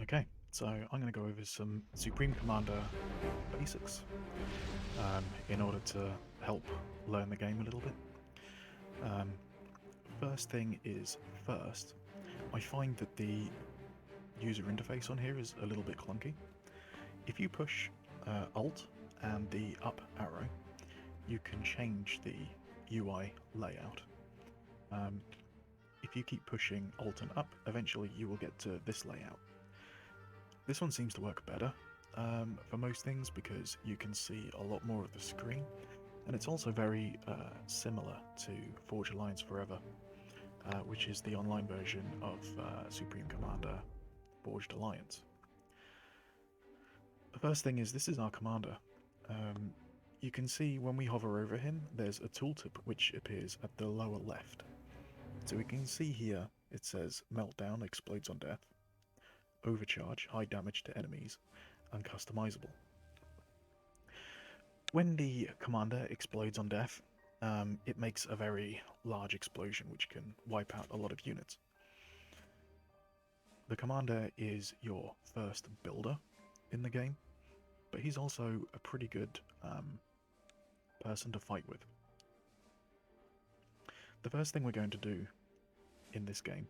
Okay, so I'm going to go over some Supreme Commander basics in order to help learn the game a little bit. Um, First thing is first, I find that the user interface on here is a little bit clunky. If you push Alt and the up arrow, you can change the UI layout. If you keep pushing Alt and up, eventually you will get to this layout. This one seems to work better for most things because you can see a lot more of the screen, and it's also very similar to Forge Alliance Forever, which is the online version of Supreme Commander Forged Alliance. The first thing is this is our commander. You can see when we hover over him, there's a tooltip which appears at the lower left. So we can see here it says Meltdown explodes on death, Overcharge, high damage to enemies, and customizable. When the commander explodes on death, it makes a very large explosion which can wipe out a lot of units. The commander is your first builder in the game, but he's also a pretty good person to fight with. The first thing we're going to do in this game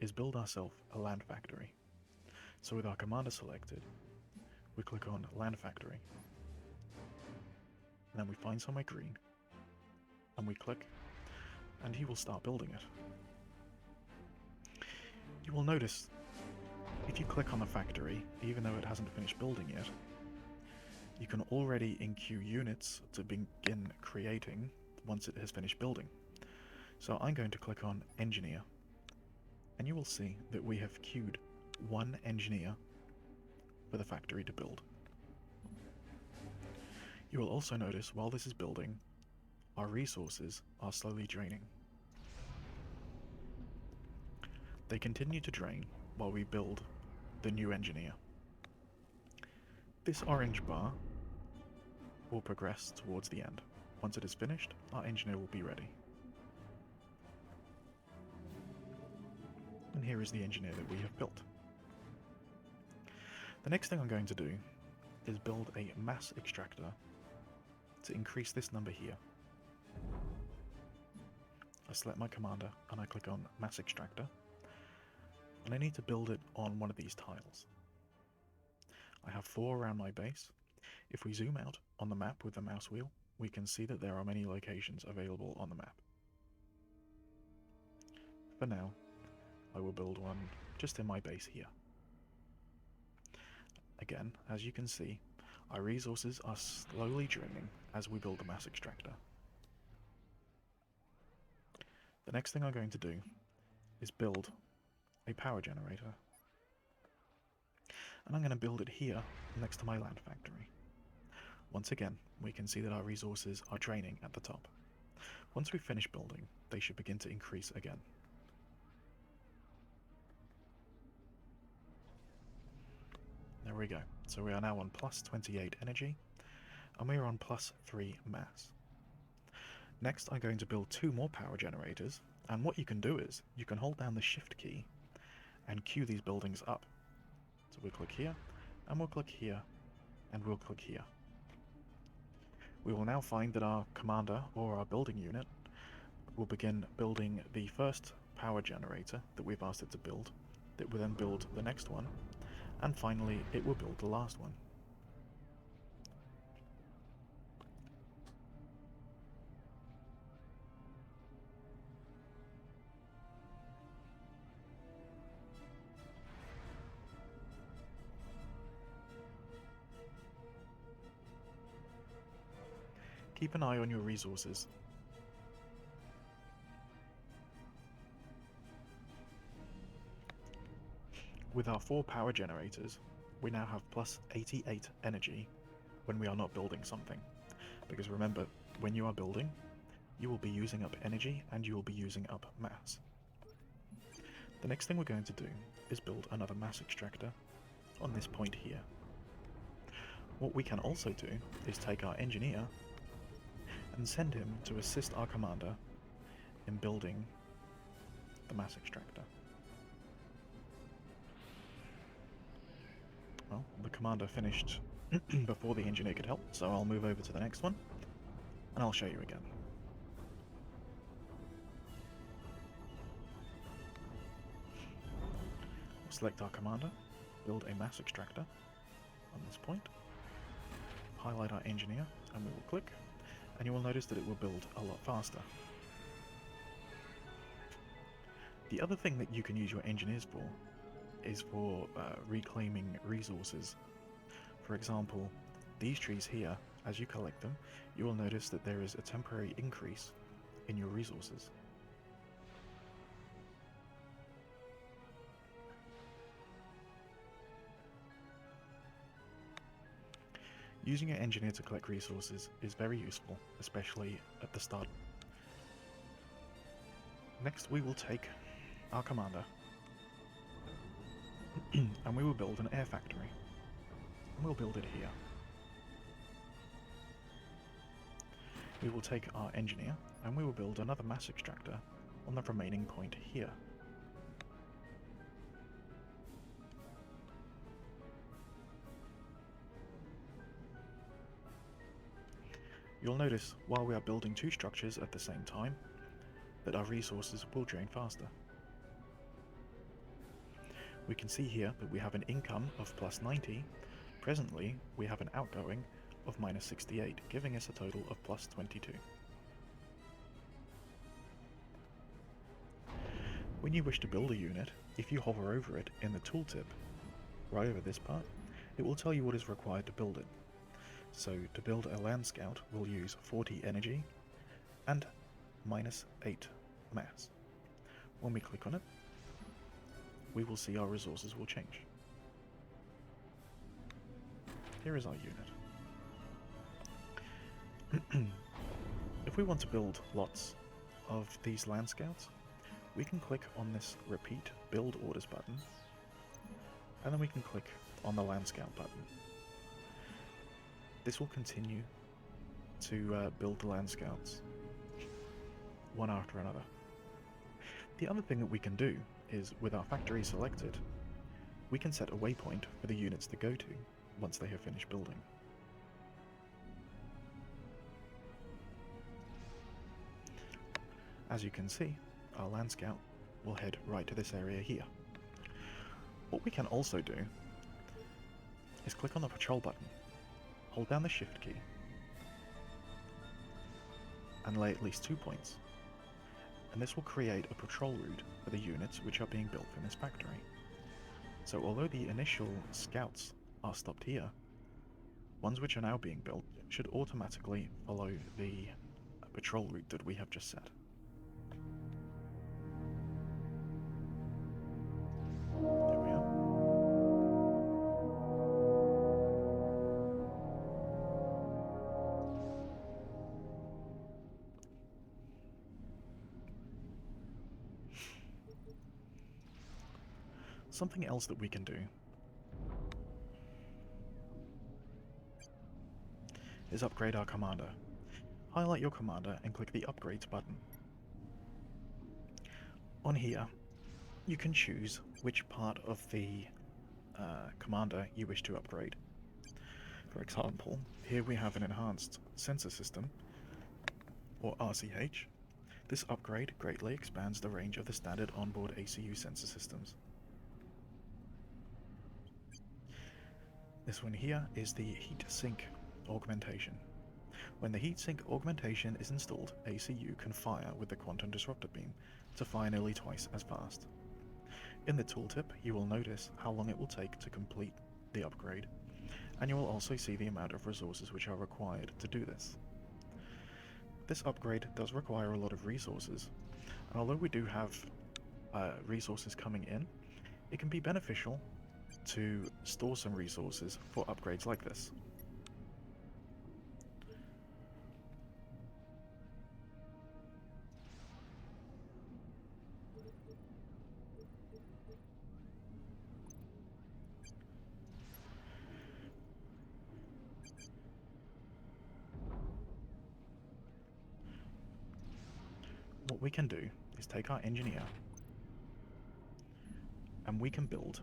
is build ourselves a land factory. So with our commander selected, we click on Land Factory, and then we find somewhere green, and we click, and he will start building it. You will notice, if you click on the factory, even though it hasn't finished building yet, you can already enqueue units to begin creating once it has finished building. So I'm going to click on Engineer, and you will see that we have queued one engineer for the factory to build. You will also notice while this is building, our resources are slowly draining. They continue to drain while we build the new engineer. This orange bar will progress towards the end. Once it is finished, our engineer will be ready. And here is the engineer that we have built. The next thing I'm going to do is build a mass extractor to increase this number here. I select my commander and I click on mass extractor, and I need to build it on one of these tiles. I have 4 around my base. If we zoom out on the map with the mouse wheel, we can see that there are many locations available on the map. For now, I will build one just in my base here. Again, as you can see, our resources are slowly draining as we build the mass extractor. The next thing I'm going to do is build a power generator. And I'm going to build it here next to my land factory. Once again, we can see that our resources are draining at the top. Once we finish building, they should begin to increase again. There we go. So we are now on plus 28 energy, and we are on plus 3 mass. Next, I'm going to build 2 more power generators, and what you can do is, you can hold down the shift key and queue these buildings up. So we'll click here, and we'll click here, and we'll click here. We will now find that our commander, or our building unit, will begin building the first power generator that we've asked it to build, that will then build the next one, and finally it will build the last one. Keep an eye on your resources. With our 4 power generators, we now have plus 88 energy when we are not building something. Because remember, when you are building, you will be using up energy and you will be using up mass. The next thing we're going to do is build another mass extractor on this point here. What we can also do is take our engineer and send him to assist our commander in building the mass extractor. commander finished before the engineer could help, so I'll move over to the next one, and I'll show you again. We'll select our commander, build a mass extractor on this point, highlight our engineer, and we will click, and you will notice that it will build a lot faster. The other thing that you can use your engineers for is for reclaiming resources. For example, these trees here, as you collect them, you will notice that there is a temporary increase in your resources. Using your engineer to collect resources is very useful, especially at the start. Next we will take our commander and we will build an air factory. And we'll build it here. We will take our engineer and we will build another mass extractor on the remaining point here. You'll notice, while we are building two structures at the same time, that our resources will drain faster. We can see here that we have an income of plus 90. Presently, we have an outgoing of minus 68, giving us a total of plus 22. When you wish to build a unit, if you hover over it in the tooltip, right over this part, it will tell you what is required to build it. So to build a land scout, we'll use 40 energy and minus 8 mass. When we click on it, we will see our resources will change. Here is our unit. If we want to build lots of these land scouts, we can click on this repeat build orders button, and then we can click on the land scout button. This will continue to build the land scouts one after another. The other thing that we can do is, with our factory selected, we can set a waypoint for the units to go to once they have finished building. As you can see, our land scout will head right to this area here. What we can also do is click on the patrol button, hold down the shift key, and lay at least 2 points, and this will create a patrol route for the units which are being built in this factory. So although the initial scouts are stopped here, ones which are now being built should automatically follow the patrol route that we have just set. There we are. Something else that we can do is upgrade our commander. Highlight your commander and click the upgrades button. On here, you can choose which part of the commander you wish to upgrade. For example, here we have an enhanced sensor system, or RCH. This upgrade greatly expands the range of the standard onboard ACU sensor systems. This one here is the heat sink augmentation. When the heat sink augmentation is installed, ACU can fire with the quantum disruptor beam to fire nearly twice as fast. In the tooltip, you will notice how long it will take to complete the upgrade, and you will also see the amount of resources which are required to do this. This upgrade does require a lot of resources, and although we do have resources coming in, it can be beneficial to store some resources for upgrades like this. What we can do is take our engineer and we can build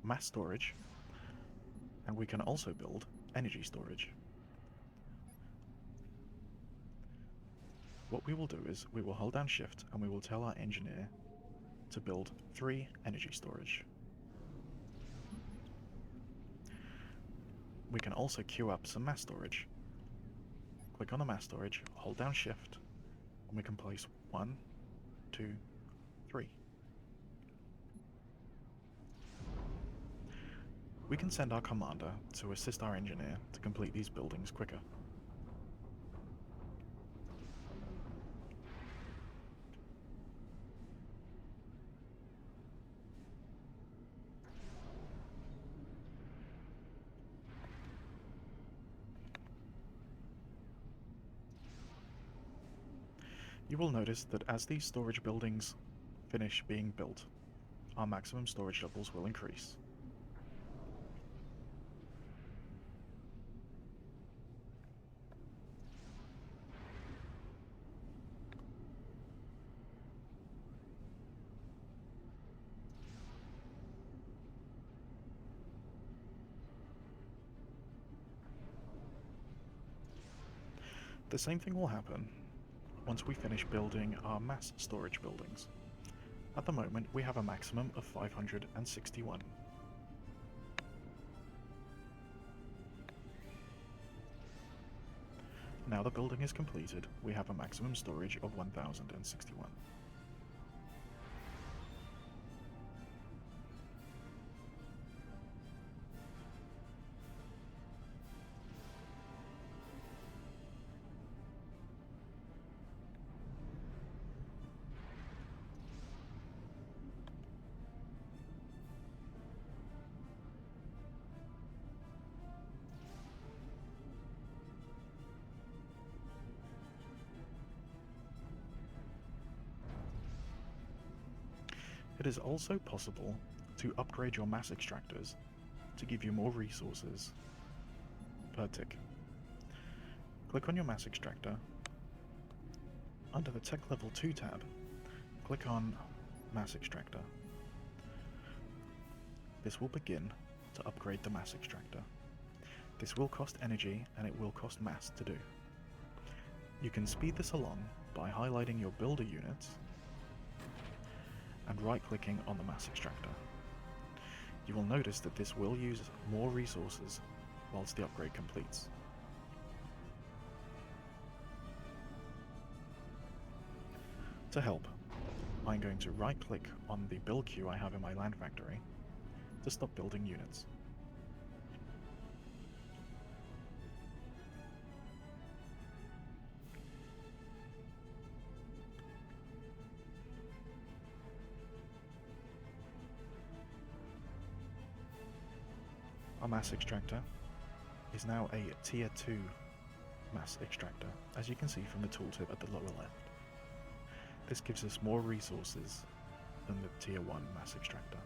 mass storage And we can also build energy storage. What we will do is we will hold down shift and we will tell our engineer to build 3 energy storage. We can also queue up some mass storage. Click on the mass storage, hold down shift, and we can place 1, 2, 3. We can send our commander to assist our engineer to complete these buildings quicker. You will notice that as these storage buildings finish being built, our maximum storage levels will increase. The same thing will happen once we finish building our mass storage buildings. At the moment, we have a maximum of 561. Now the building is completed, we have a maximum storage of 1061. It is also possible to upgrade your mass extractors to give you more resources per tick. Click on your mass extractor. Under the Tech Level 2 tab, click on Mass Extractor. This will begin to upgrade the mass extractor. This will cost energy and it will cost mass to do. You can speed this along by highlighting your builder units and right-clicking on the mass extractor. You will notice that this will use more resources whilst the upgrade completes. To help, I'm going to right-click on the build queue I have in my land factory to stop building units. Our mass extractor is now a tier 2 mass extractor, as you can see from the tooltip at the lower left. This gives us more resources than the tier 1 mass extractor.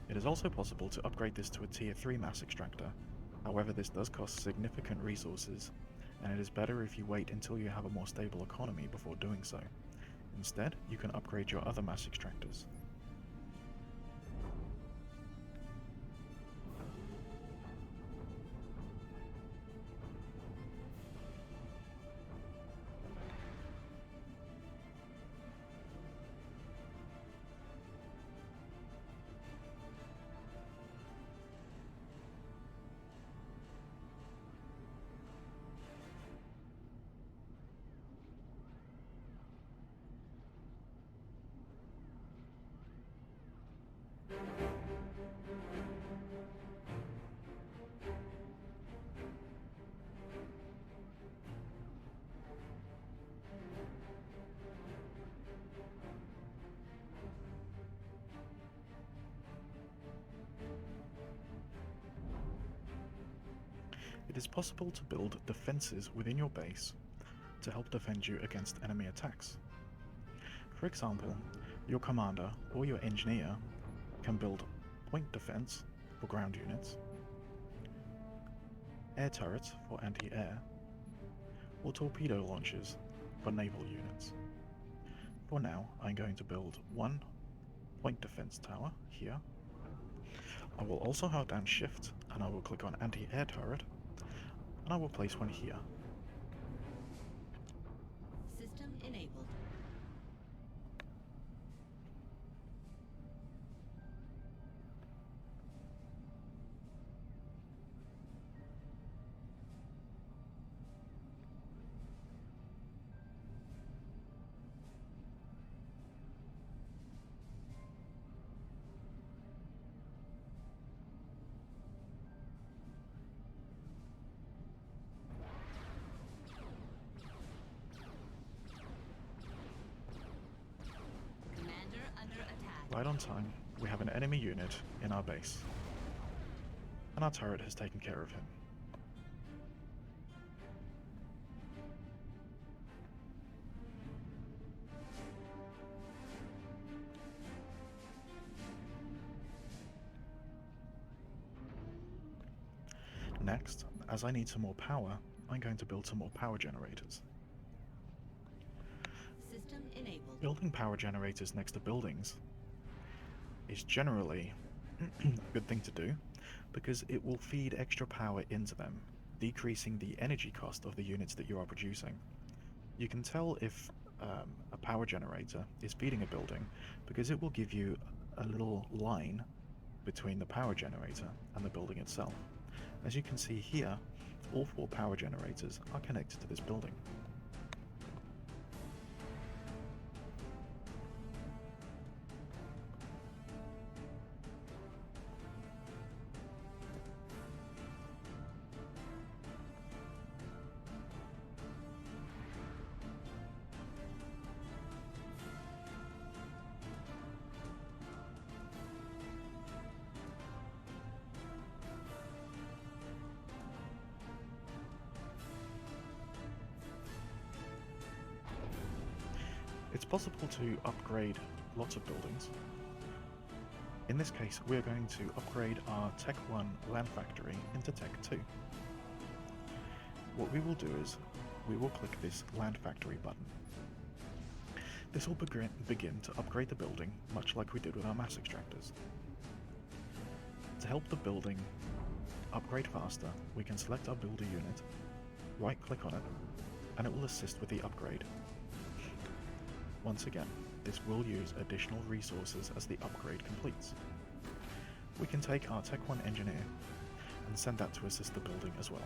It is also possible to upgrade this to a tier 3 mass extractor, however this does cost significant resources, and it is better if you wait until you have a more stable economy before doing so. Instead, you can upgrade your other mass extractors. It is possible to build defenses within your base to help defend you against enemy attacks. For example, your commander or your engineer can build point defense for ground units, air turrets for anti-air, or torpedo launchers for naval units. For now, I'm going to build 1 point defense tower here. I will also hold down shift and I will click on anti-air turret and I will place one here. System enabled. Commander under attack. Right on time, we have an enemy unit in our base. And our turret has taken care of him. Next, as I need some more power, I'm going to build some more power generators. System enabled. Building power generators next to buildings is generally a good thing to do because it will feed extra power into them, decreasing the energy cost of the units that you are producing. You can tell if a power generator is feeding a building because it will give you a little line between the power generator and the building itself. As you can see here, all 4 power generators are connected to this building. It's possible to upgrade lots of buildings. In this case, we're going to upgrade our Tech 1 land factory into Tech 2. What we will do is, we will click this land factory button. This will begin to upgrade the building, much like we did with our mass extractors. To help the building upgrade faster, we can select our builder unit, right-click on it, and it will assist with the upgrade. Once again, this will use additional resources as the upgrade completes. We can take our Tech 1 engineer and send that to assist the building as well.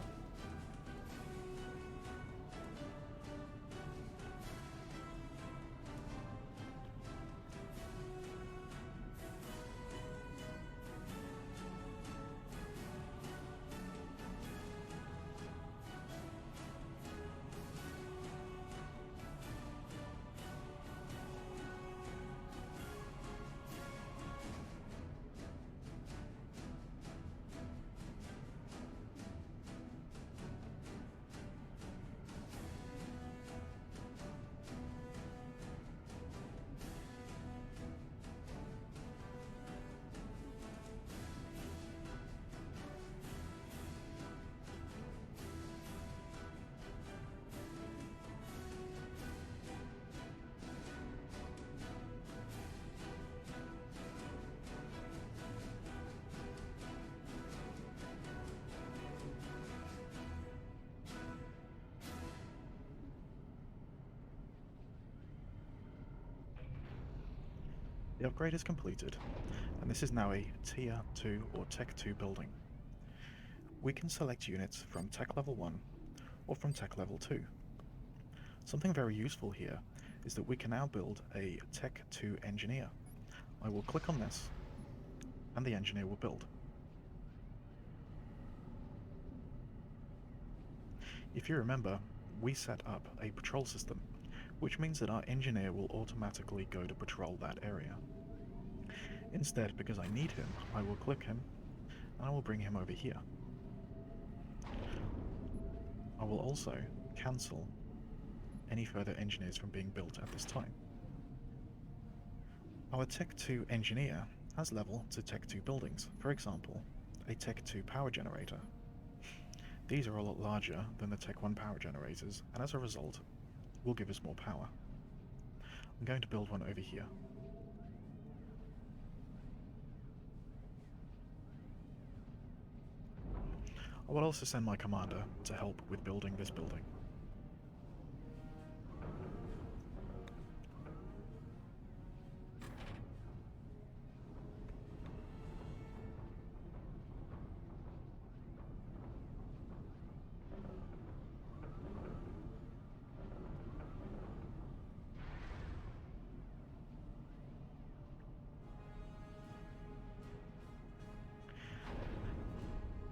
The upgrade is completed, and this is now a Tier 2 or Tech 2 building. We can select units from Tech Level 1 or from Tech Level 2. Something very useful here is that we can now build a Tech 2 engineer. I will click on this, and the engineer will build. If you remember, we set up a patrol system, which means that our engineer will automatically go to patrol that area. Instead, because I need him, I will click him, and I will bring him over here. I will also cancel any further engineers from being built at this time. Our Tech 2 engineer has level to Tech 2 buildings, for example, a Tech 2 power generator. These are a lot larger than the Tech 1 power generators, and as a result, will give us more power. I'm going to build one over here. I will also send my commander to help with building this building.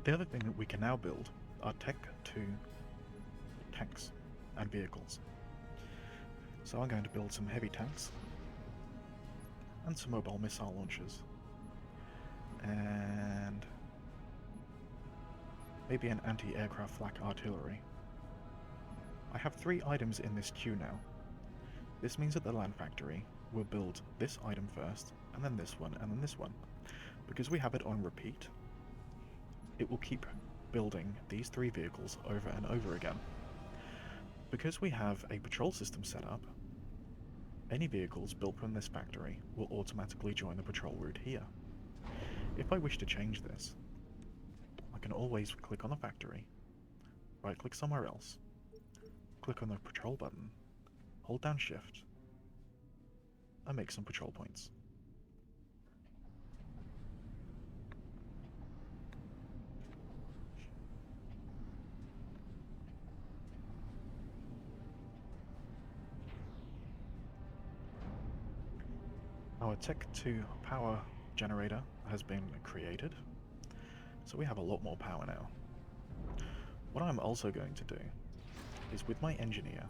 The other thing that we can now build are Tech 2 tanks and vehicles. So I'm going to build some heavy tanks and some mobile missile launchers and maybe an anti-aircraft flak artillery. I have 3 items in this queue now. This means that the land factory will build this item first, and then this one, and then this one. Because we have it on repeat, it will keep building these 3 vehicles over and over again. Because we have a patrol system set up, any vehicles built from this factory will automatically join the patrol route here. If I wish to change this, I can always click on the factory, right click somewhere else, click on the patrol button, hold down shift, and make some patrol points. Our Tech 2 power generator has been created, so we have a lot more power now. What I'm also going to do is, with my engineer,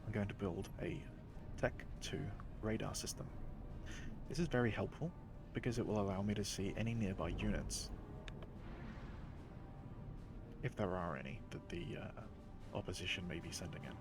I'm going to build a Tech 2 radar system. This is very helpful because it will allow me to see any nearby units, if there are any, that the opposition may be sending in.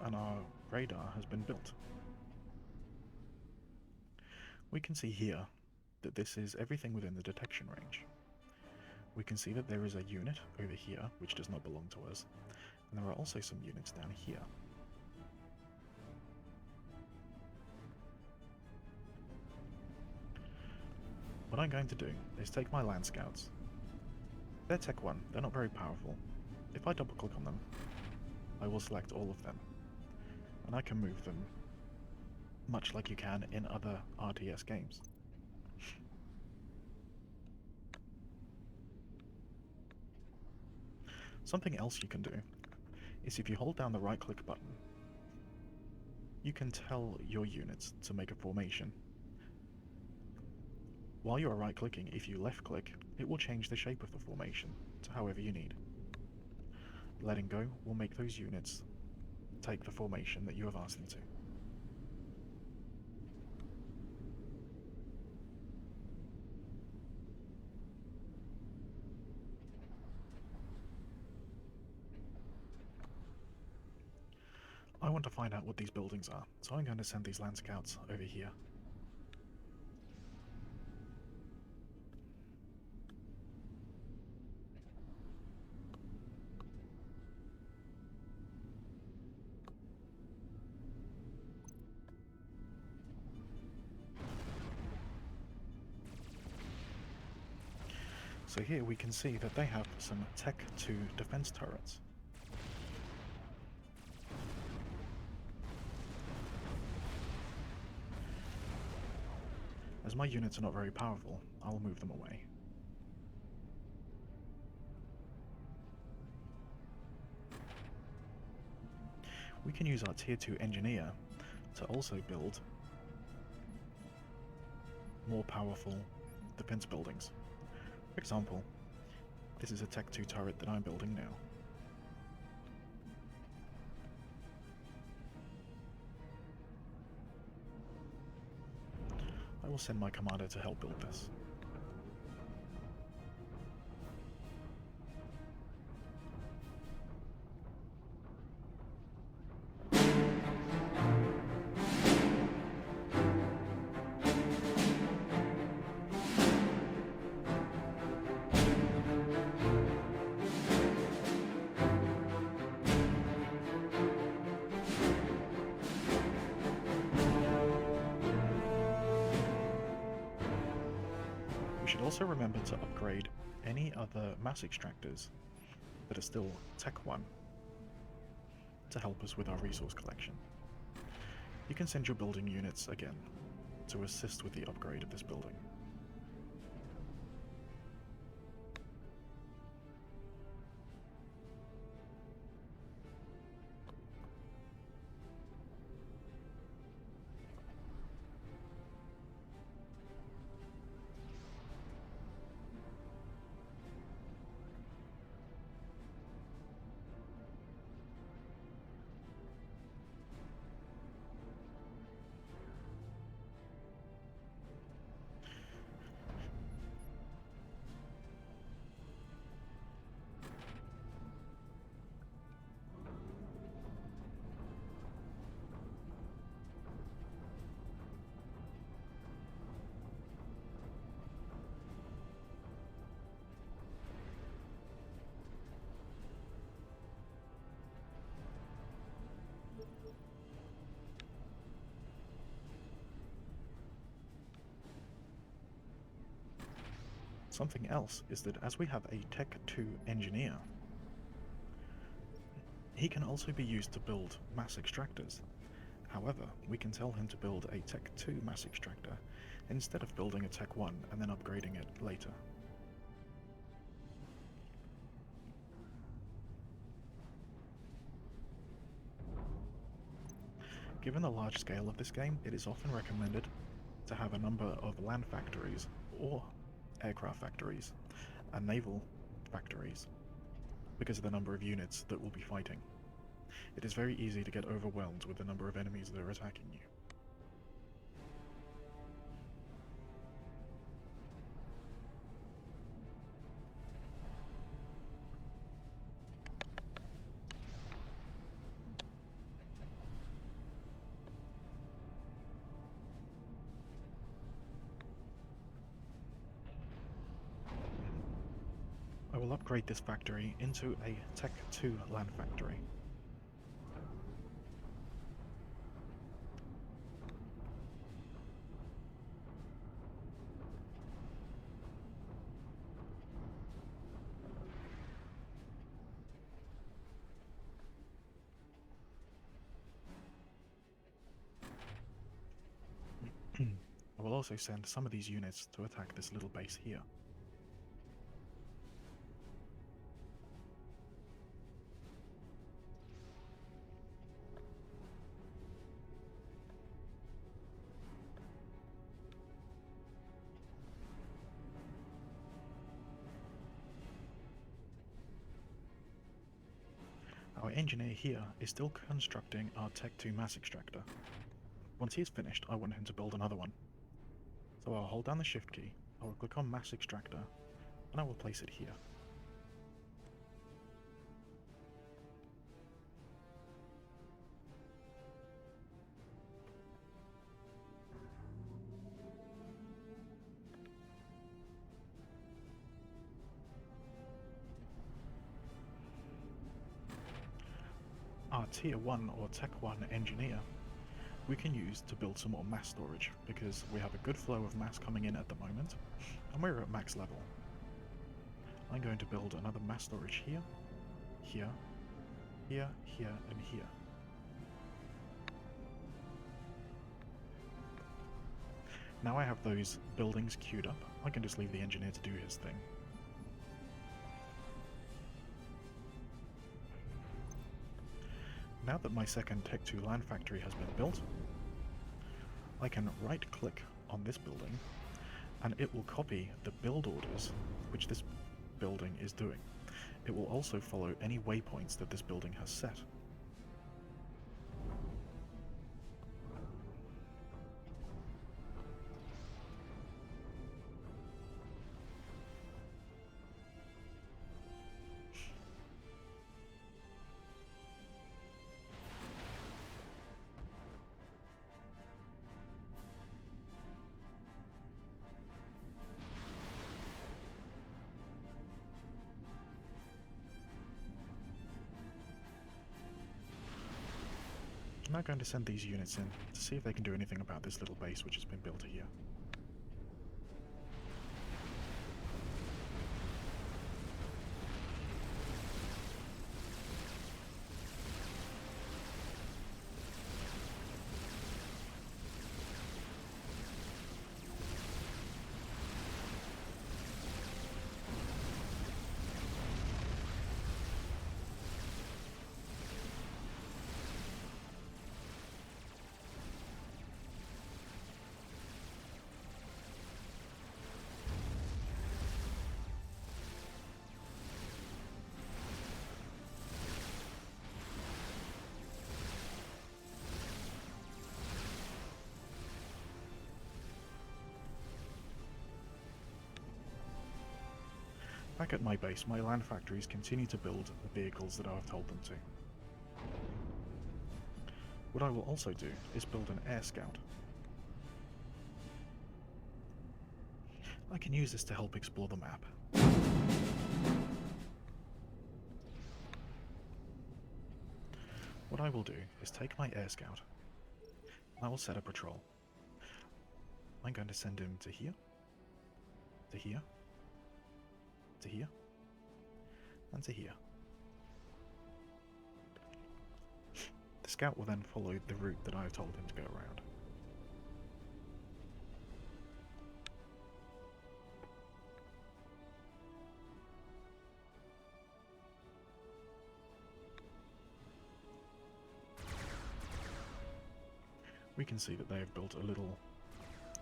And our radar has been built. We can see here that this is everything within the detection range. We can see that there is a unit over here which does not belong to us, and there are also some units down here. What I'm going to do is take my land scouts. They're Tech 1, they're not very powerful. If I double click on them, I will select all of them, and I can move them much like you can in other RTS games. Something else you can do is, if you hold down the right click button, you can tell your units to make a formation. While you are right clicking, if you left click, it will change the shape of the formation to however you need. Letting go will make those units take the formation that you have asked them to. I want to find out what these buildings are, so I'm going to send these land scouts over here. So here we can see that they have some Tech 2 defense turrets. As my units are not very powerful, I'll move them away. We can use our Tier 2 engineer to also build more powerful defense buildings. For example, this is a Tech 2 turret that I'm building now. I will send my commander to help build this. should also remember to upgrade any other mass extractors that are still Tech 1 to help us with our resource collection. You can send your building units again to assist with the upgrade of this building. Something else is that as we have a Tech 2 engineer, he can also be used to build mass extractors. However, we can tell him to build a Tech 2 mass extractor instead of building a Tech 1 and then upgrading it later. Given the large scale of this game, it is often recommended to have a number of land factories or aircraft factories and naval factories because of the number of units that will be fighting. It is very easy to get overwhelmed with the number of enemies that are attacking you. I will upgrade this factory into a Tech 2 land factory. I will also send some of these units to attack this little base here. Our engineer here is still constructing our Tech 2 mass extractor. Once he is finished, I want him to build another one. So I'll hold down the shift key, I will click on mass extractor, and I will place it here. Our Tier 1 or Tech 1 engineer we can use to build some more mass storage, because we have a good flow of mass coming in at the moment, and we're at max level. I'm going to build another mass storage here, here, here, here, and here. Now I have those buildings queued up, I can just leave the engineer to do his thing. Now that my second Tech 2 land factory has been built, I can right-click on this building, and it will copy the build orders which this building is doing. It will also follow any waypoints that this building has set. I'm now going to send these units in to see if they can do anything about this little base which has been built here. Back at my base, my land factories continue to build the vehicles that I've told them to. What I will also do is build an air scout. I can use this to help explore the map. What I will do is take my air scout, and I will set a patrol. I'm going to send him to here, to here, to here, and to here. The scout will then follow the route that I have told him to go around. We can see that they have built a little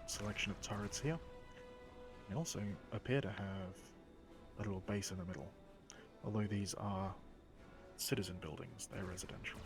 selection of turrets here. They also appear to have a little base in the middle, although these are citizen buildings, they're residential.